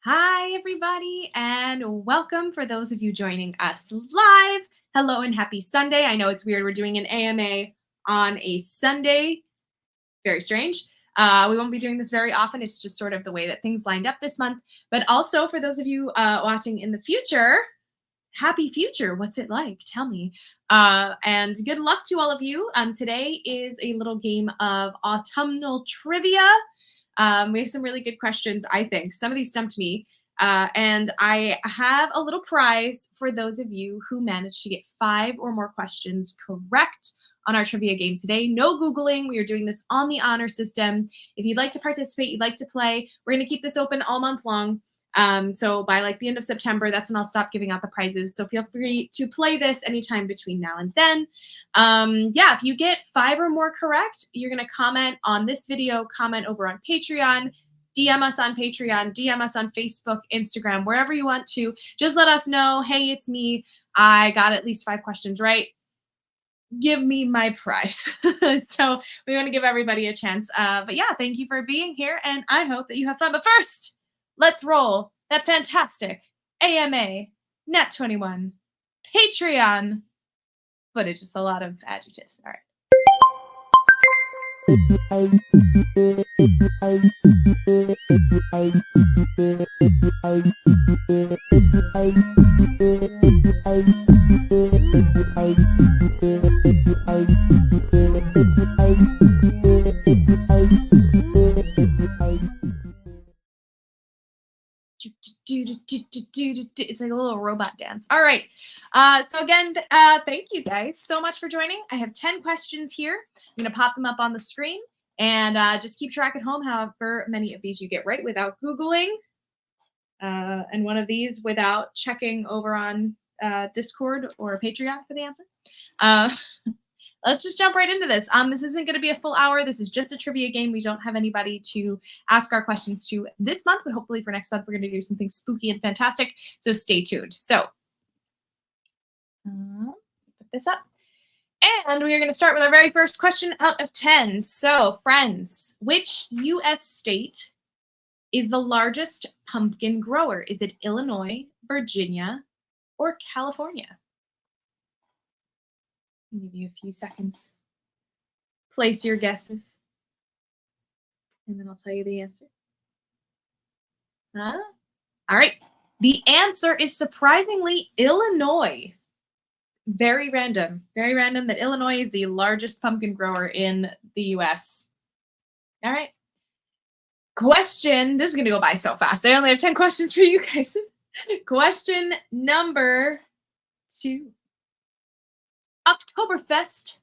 Hi, everybody, and welcome for those of you joining us live. Hello and happy Sunday. I know it's weird. We're doing an AMA on a Sunday. Very strange. We won't be doing this very often. It's just sort of the way that things lined up this month. But also for those of you watching in the future, happy future. What's it like? Tell me. And good luck to all of you. Today is a little game of autumnal trivia. We have some really good questions, I think. Some of these stumped me. And I have a little prize for those of you who managed to get 5 or more questions correct on our trivia game today. No Googling. We are doing this on the honor system. If you'd like to participate, you'd like to play, we're going to keep this open all month long. So by like the end of September, that's when I'll stop giving out the prizes. So feel free to play this anytime between now and then. Yeah, if you get 5 or more correct, you're going to comment on this video, comment over on Patreon, DM us on Patreon, DM us on Facebook, Instagram, wherever you want to. Just let us know, hey, it's me. I got at least 5 questions right. Give me my prize. So we want to give everybody a chance. But yeah, thank you for being here, and I hope that you have fun. But first, let's roll that fantastic AMA Net 21 Patreon footage. Just a lot of adjectives. All right. It's like a little robot dance. All right. So again, thank you guys so much for joining. I have 10 questions here. I'm going to pop them up on the screen and just keep track at home however many of these you get right without Googling. And one of these without checking over on Discord or Patreon for the answer. Let's just jump right into this. This isn't going to be a full hour. This is just a trivia game. We don't have anybody to ask our questions to this month, but hopefully for next month, we're going to do something spooky and fantastic. So stay tuned. So put this up. And we are going to start with our very first question out of 10. So friends, which U.S. state is the largest pumpkin grower? Is it Illinois, Virginia, or California? I'll give you a few seconds. Place your guesses. And then I'll tell you the answer. All right. The answer is surprisingly Illinois. Very random. Very random that Illinois is the largest pumpkin grower in the U.S. All right. Question. This is going to go by so fast. I only have 10 questions for you guys. Question number 2. Oktoberfest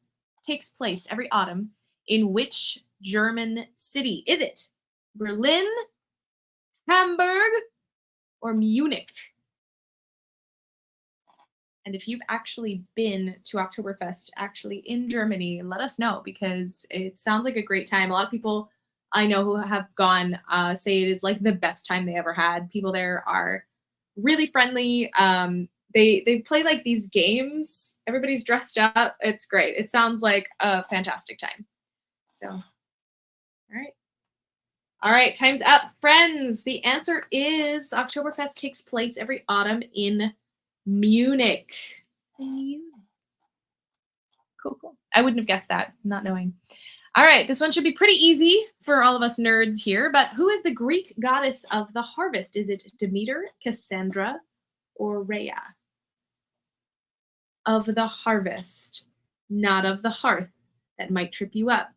takes place every autumn in which German city? Is it Berlin, Hamburg, or Munich? And if you've actually been to Oktoberfest actually in Germany, let us know because it sounds like a great time. A lot of people I know who have gone say it is like the best time they ever had. People there are really friendly. They play like these games. Everybody's dressed up. It's great. It sounds like a fantastic time. So, all right. All right, time's up, friends. The answer is Oktoberfest takes place every autumn in Munich. Cool, cool. I wouldn't have guessed that, not knowing. All right, this one should be pretty easy for all of us nerds here, but who is the Greek goddess of the harvest? Is it Demeter, Cassandra, or Rhea? Of the harvest, not of the hearth. That might trip you up.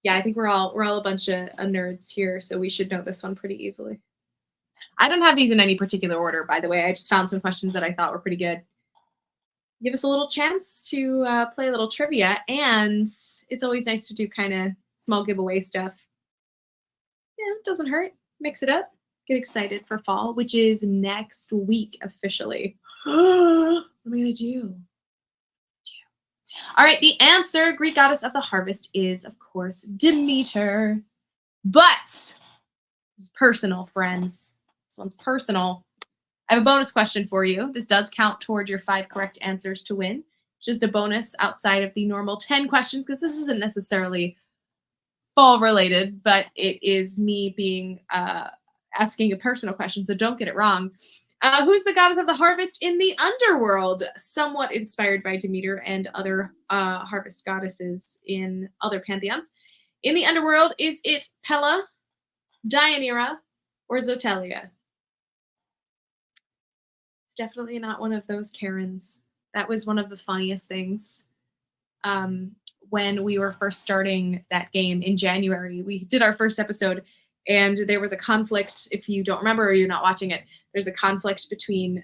Yeah, I think we're all a bunch of nerds here, so we should know this one pretty easily. I don't have these in any particular order, by the way. I just found some questions that I thought were pretty good. Give us a little chance to play a little trivia, and it's always nice to do kind of small giveaway stuff. Yeah, it doesn't hurt. Mix it up. Get excited for fall, which is next week officially. What am I going to do? All right, the answer, Greek goddess of the harvest, is, of course, Demeter. But it's personal, friends. This one's personal. I have a bonus question for you. This does count toward your 5 correct answers to win. It's just a bonus outside of the normal 10 questions because this isn't necessarily fall related, but it is me being asking a personal question, so don't get it wrong. Who's the goddess of the harvest in the underworld? Somewhat inspired by Demeter and other harvest goddesses in other pantheons. In the underworld, is it Pella, Deianira, or Zotelia? It's definitely not one of those Karens. That was one of the funniest things. Um, when we were first starting that game in January, we did our first episode, and there was a conflict. If you don't remember or you're not watching it, there's a conflict between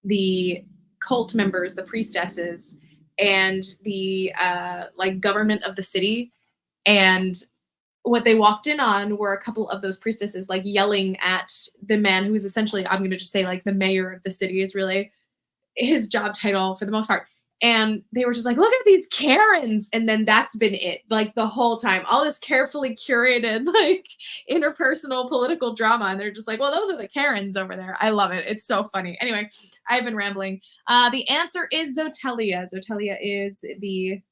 the cult members, the priestesses, and the like government of the city. And what they walked in on were a couple of those priestesses like yelling at the man who is essentially, I'm going to just say, like the mayor of the city is really his job title for the most part. And they were just like, look at these Karens. And then that's been it, like the whole time, all this carefully curated, like interpersonal political drama. And they're just like, well, those are the Karens over there. I love it. It's so funny. Anyway, I've been rambling. The answer is Zotelia. Zotelia is the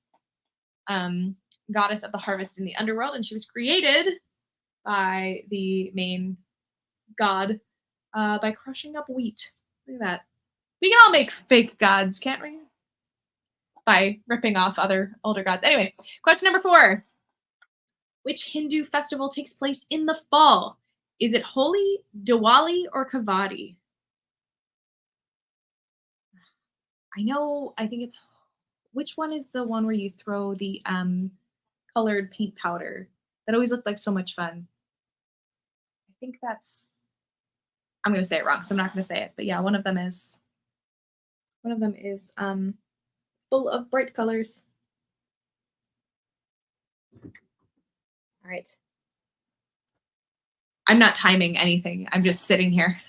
goddess of the harvest in the underworld. And she was created by the main god by crushing up wheat. Look at that. We can all make fake gods, can't we? By ripping off other older gods. Anyway, question number 4. Which Hindu festival takes place in the fall? Is it Holi, Diwali, or Kavadi? I think it's, which one is the one where you throw the colored paint powder? That always looked like so much fun. I think that's, I'm going to say it wrong, so I'm not going to say it. But yeah, one of them is full of bright colors. All right. I'm not timing anything. I'm just sitting here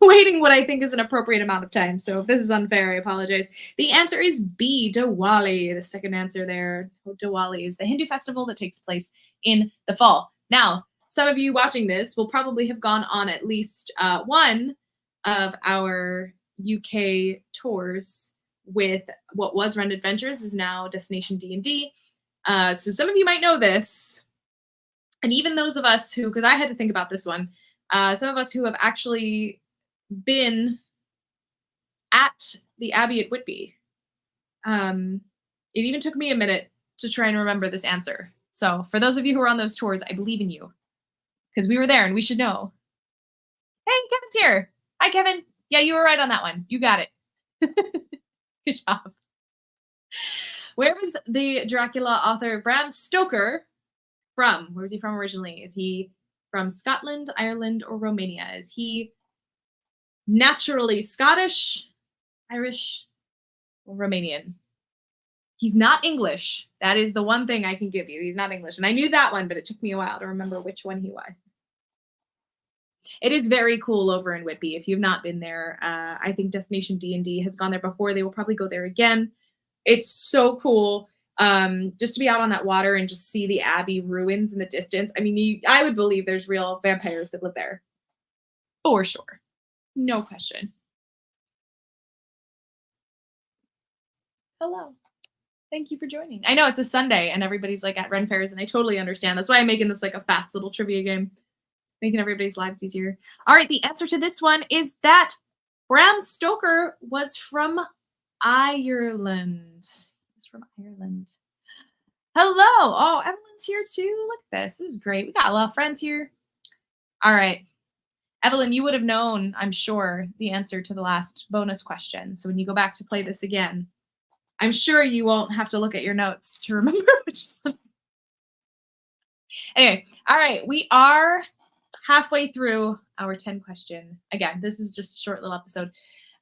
waiting what I think is an appropriate amount of time. So if this is unfair, I apologize. The answer is B, Diwali. The second answer there, Diwali, is the Hindu festival that takes place in the fall. Now, some of you watching this will probably have gone on at least one of our UK tours with what was Rend Adventures is now Destination D&D. So some of you might know this. And even those of us who, because I had to think about this one, some of us who have actually been at the Abbey at Whitby. It even took me a minute to try and remember this answer. So for those of you who are on those tours, I believe in you because we were there and we should know. Hey, Kevin's here. Hi, Kevin. Yeah, you were right on that one. You got it. Good job. Where was the Dracula author Bram Stoker from? Where was he from originally? Is he from Scotland, Ireland, or Romania? Is he naturally Scottish, Irish, or Romanian? He's not English. That is the one thing I can give you. He's not English. And I knew that one, but it took me a while to remember which one he was. It is very cool over in Whitby. If you've not been there, I think Destination D&D has gone there before. They will probably go there again. It's so cool just to be out on that water and just see the Abbey ruins in the distance. I mean, I would believe there's real vampires that live there. For sure. No question. Hello. Thank you for joining. I know it's a Sunday and everybody's like at Ren fairs, and I totally understand. That's why I'm making this like a fast little trivia game, making everybody's lives easier. All right, the answer to this one is that Bram Stoker was from Ireland. He's from Ireland. Hello. Oh, Evelyn's here too. Look at this. This is great. We got a lot of friends here. All right. Evelyn, you would have known, I'm sure, the answer to the last bonus question. So when you go back to play this again, I'm sure you won't have to look at your notes to remember which one. Anyway, all right. We are halfway through our 10 question. Again, this is just a short little episode.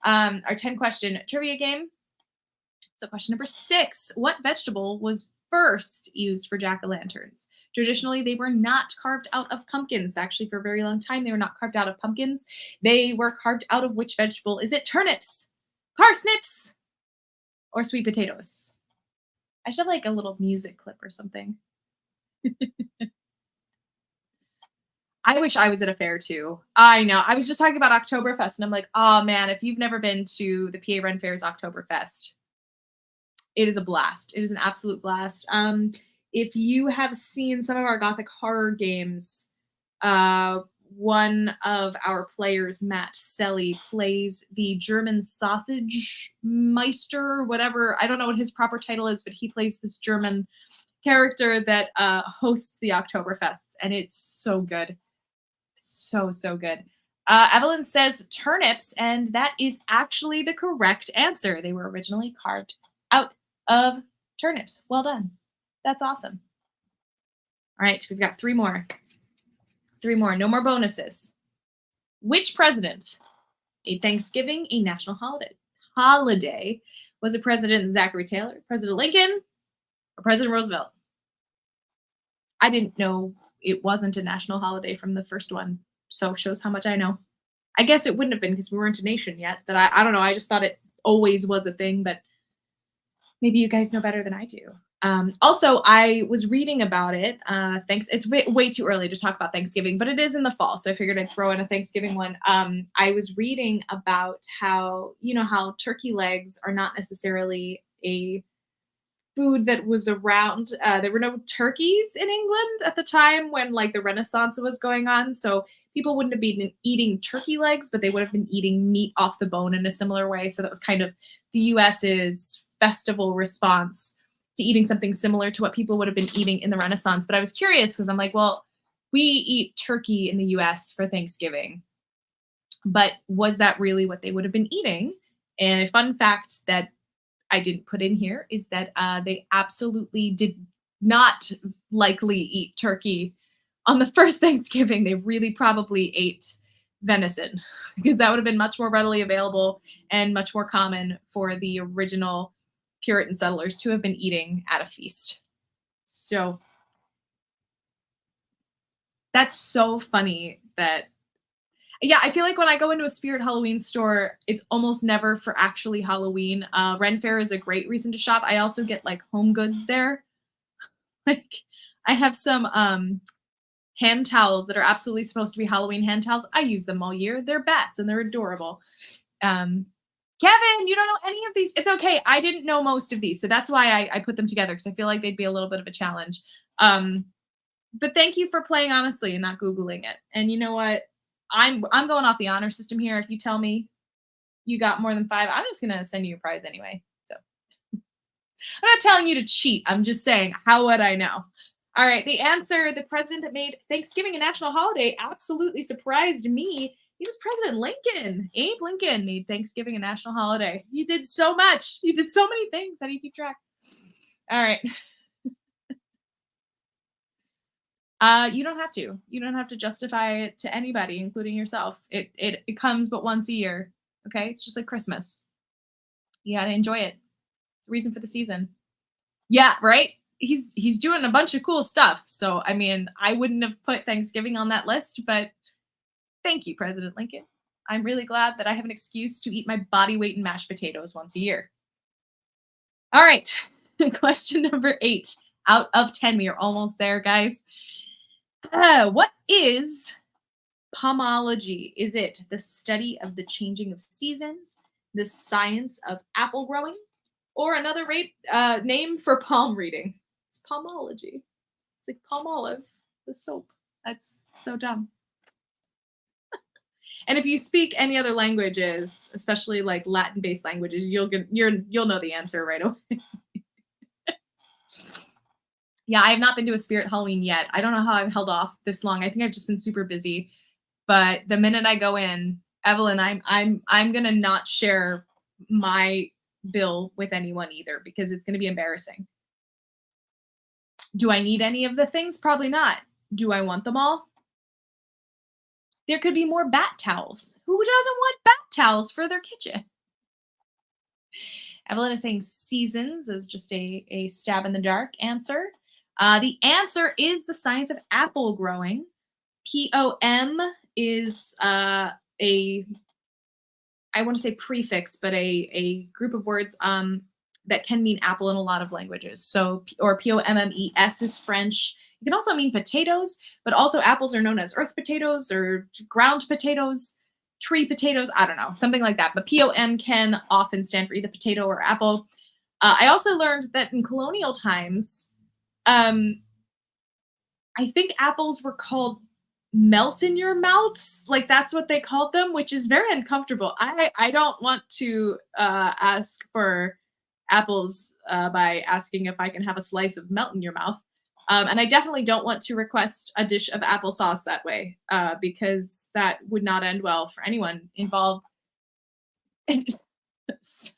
Our 10 question trivia game. So question number 6, what vegetable was first used for jack-o'-lanterns? Traditionally, they were not carved out of pumpkins. Actually, for a very long time, they were not carved out of pumpkins. They were carved out of which vegetable? Is it turnips, parsnips, or sweet potatoes? I should have like a little music clip or something. I wish I was at a fair too. I know. I was just talking about Oktoberfest and I'm like, oh man, if you've never been to the PA Ren Fair's Oktoberfest, it is a blast. It is an absolute blast. if you have seen some of our Gothic horror games, uh, one of our players, Matt Selly, plays the German sausage meister, whatever. I don't know what his proper title is, but he plays this German character that hosts the Oktoberfests, and it's so good. So good. Evelyn says turnips, and that is actually the correct answer. They were originally carved out of turnips. Well done. That's awesome. All right, we've got three more. Three more. No more bonuses. Which president made Thanksgiving a national holiday? Was it President Zachary Taylor, President Lincoln, or President Roosevelt? I didn't know it wasn't a national holiday from the first one, so shows how much I know. I guess it wouldn't have been because we weren't a nation yet. But I don't know. I just thought it always was a thing, but maybe you guys know better than I do. Also, I was reading about it. Thanks. It's way too early to talk about Thanksgiving, but it is in the fall, so I figured I'd throw in a Thanksgiving one. I was reading about how how turkey legs are not necessarily a food that was around. There were no turkeys in England at the time when like the Renaissance was going on, so people wouldn't have been eating turkey legs, but they would have been eating meat off the bone in a similar way. So that was kind of the US's festival response to eating something similar to what people would have been eating in the Renaissance. But I was curious because I'm like, well, we eat turkey in the US for Thanksgiving, but was that really what they would have been eating? And a fun fact that I didn't put in here is that they absolutely did not likely eat turkey on the first Thanksgiving. They really probably ate venison because that would have been much more readily available and much more common for the original Puritan settlers to have been eating at a feast. So that's so funny that yeah, I feel like when I go into a Spirit Halloween store, it's almost never for actually Halloween. Ren Fair is a great reason to shop. I also get like home goods there. Like I have some hand towels that are absolutely supposed to be Halloween hand towels. I use them all year. They're bats and they're adorable. Kevin, you don't know any of these. It's okay. I didn't know most of these, so that's why I put them together because I feel like they'd be a little bit of a challenge. But thank you for playing honestly and not Googling it. And you know what? I'm going off the honor system here. If you tell me you got more than 5, I'm just gonna send you a prize anyway. So I'm not telling you to cheat. I'm just saying, how would I know? All right, the answer, the president that made Thanksgiving a national holiday absolutely surprised me. He was President Lincoln. Abe Lincoln made Thanksgiving a national holiday. You did so much. You did so many things. How do you keep track? All right. You don't have to. You don't have to justify it to anybody, including yourself. It comes but once a year. Okay? It's just like Christmas. You gotta enjoy it. It's a reason for the season. Yeah, right? He's doing a bunch of cool stuff. So I mean, I wouldn't have put Thanksgiving on that list, but thank you, President Lincoln. I'm really glad that I have an excuse to eat my body weight in mashed potatoes once a year. All right. Question number 8 out of 10. We are almost there, guys. What is pomology? Is it the study of the changing of seasons, the science of apple growing, or another name for palm reading? It's pomology. It's like Palmolive, the soap. That's so dumb. And if you speak any other languages, especially like Latin-based languages, you'll know the answer right away. Yeah, I have not been to a Spirit Halloween yet. I don't know how I've held off this long. I think I've just been super busy. But the minute I go in, Evelyn, I'm gonna not share my bill with anyone either because it's gonna be embarrassing. Do I need any of the things? Probably not. Do I want them all? There could be more bat towels. Who doesn't want bat towels for their kitchen? Evelyn is saying seasons is just a stab in the dark answer. The answer is the science of apple growing. POM is I want to say prefix, but a group of words that can mean apple in a lot of languages. So, or POMMES is French. It can also mean potatoes, but also apples are known as earth potatoes or ground potatoes, tree potatoes. I don't know, something like that. But POM can often stand for either potato or apple. I also learned that in colonial times, Um, I think apples were called melt in your mouths, like, that's what they called them, which is very uncomfortable. I don't want to, ask for apples, by asking if I can have a slice of melt in your mouth, and I definitely don't want to request a dish of applesauce that way, because that would not end well for anyone involved. So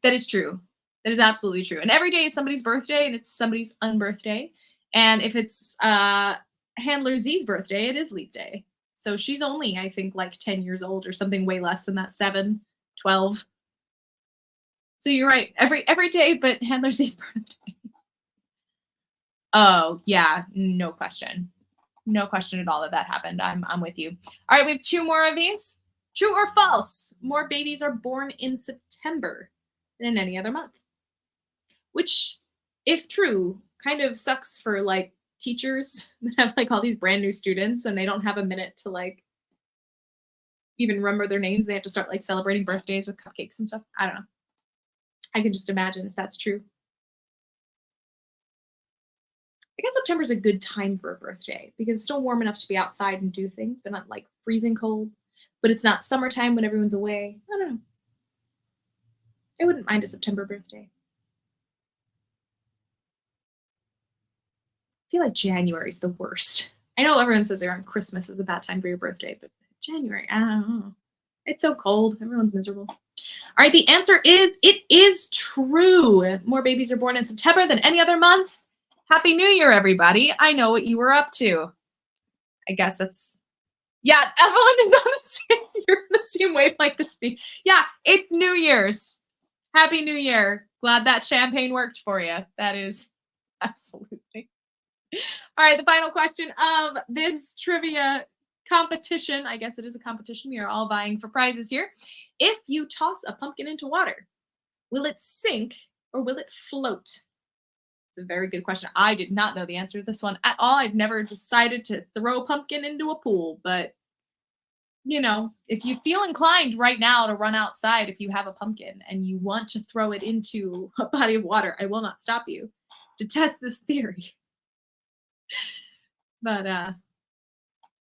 that is true. That is absolutely true. And every day is somebody's birthday and it's somebody's unbirthday. And if it's Handler Z's birthday, it is leap day. So she's only, I think, like 10 years old or something way less than that, 7, 12. So you're right. Every day but Handler Z's birthday. Oh, yeah, no question. No question at all that that happened. I'm with you. All right, we have two more of these. True or false? More babies are born in September than in any other month. Which, if true, kind of sucks for like teachers that have like all these brand new students and they don't have a minute to like even remember their names. They have to start like celebrating birthdays with cupcakes and stuff. I don't know. I can just imagine if that's true. I guess September's a good time for a birthday because it's still warm enough to be outside and do things, but not like freezing cold. But it's not summertime when everyone's away. I don't know. I wouldn't mind a September birthday. I feel like January is the worst. I know everyone says around Christmas is a bad time for your birthday, but January, I don't know. It's so cold. Everyone's miserable. All right, the answer is it is true. More babies are born in September than any other month. Happy New Year, everybody. I know what you were up to. I guess that's, yeah, Evelyn is on the same, you're on the same wavelength as me. Yeah, it's New Year's. Happy New Year. Glad that champagne worked for you. That is absolutely. All right, the final question of this trivia competition. I guess it is a competition. We are all vying for prizes here. If you toss a pumpkin into water, will it sink or will it float? It's a very good question. I did not know the answer to this one at all. I've never decided to throw a pumpkin into a pool, but you know, if you feel inclined right now to run outside, if you have a pumpkin and you want to throw it into a body of water, I will not stop you to test this theory. But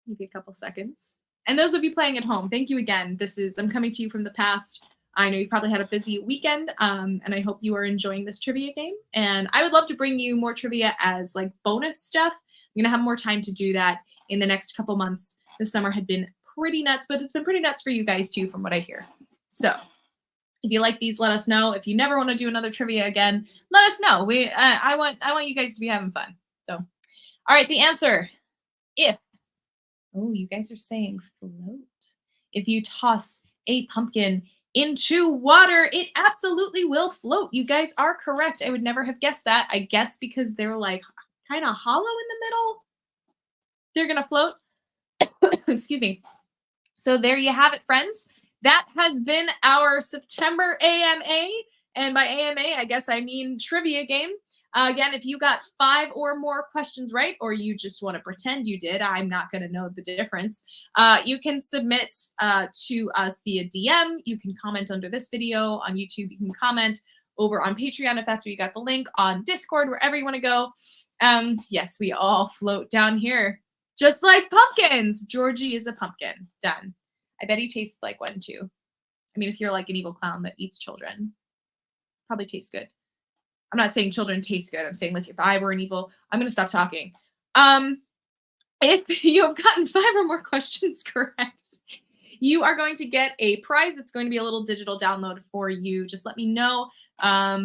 maybe a couple seconds. And those of you playing at home, thank you again. I'm coming to you from the past. I know you probably had a busy weekend, and I hope you are enjoying this trivia game. And I would love to bring you more trivia as like bonus stuff. I'm gonna have more time to do that in the next couple months. This summer had been pretty nuts, but it's been pretty nuts for you guys too, from what I hear. So if you like these, let us know. If you never want to do another trivia again, let us know. I want you guys to be having fun. So, all right, the answer. Oh, you guys are saying float. If you toss a pumpkin into water, it absolutely will float. You guys are correct. I would never have guessed that. I guess because they're like kind of hollow in the middle. They're going to float. Excuse me. So there you have it, friends. That has been our September AMA. And by AMA, I guess I mean trivia game. Again, if you got 5 or more questions right, or you just want to pretend you did, I'm not going to know the difference. You can submit to us via DM. You can comment under this video on YouTube. You can comment over on Patreon if that's where you got the link, on Discord, wherever you want to go. Yes, we all float down here, just like pumpkins. Georgie is a pumpkin. Done. I bet he tastes like one too. I mean, if you're like an evil clown that eats children, probably tastes good. I'm not saying children taste good. I'm saying like if I were an evil, I'm going to stop talking. If you have gotten 5 or more questions correct, you are going to get a prize. It's going to be a little digital download for you. Just let me know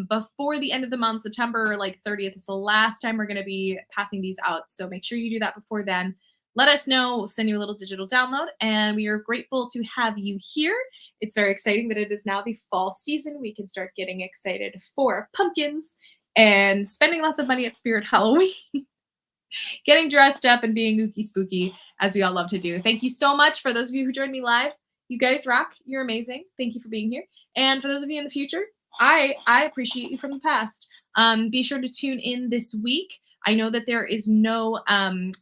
before the end of the month. September like 30th is the last time we're going to be passing these out. So make sure you do that before then. Let us know. We'll send you a little digital download, and we are grateful to have you here. It's very exciting that it is now the fall season. We can start getting excited for pumpkins and spending lots of money at Spirit Halloween, getting dressed up and being ooky spooky, as we all love to do. Thank you so much for those of you who joined me live. You guys rock. You're amazing. Thank you for being here. And for those of you in the future, I appreciate you from the past. Be sure to tune in this week. I know that there is no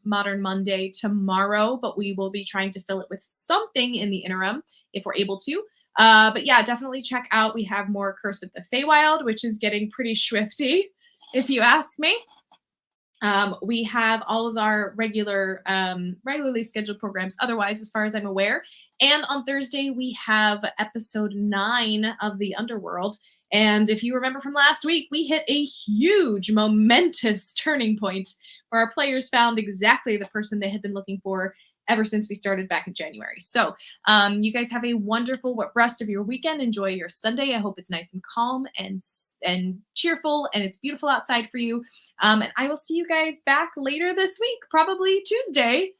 Modern Monday tomorrow, but we will be trying to fill it with something in the interim if we're able to. But yeah, definitely check out. We have more Curse of the Feywild, which is getting pretty swifty, if you ask me. We have all of our regularly scheduled programs otherwise, as far as I'm aware. And on Thursday, we have episode 9 of The Underworld. And if you remember from last week, we hit a huge, momentous turning point where our players found exactly the person they had been looking for ever since we started back in January. So you guys have a wonderful rest of your weekend. Enjoy your Sunday. I hope it's nice and calm and cheerful, and it's beautiful outside for you. And I will see you guys back later this week, probably Tuesday,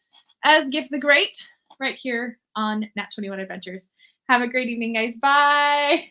as Gift the Great, right here on Nat 21 Adventures. Have a great evening, guys. Bye.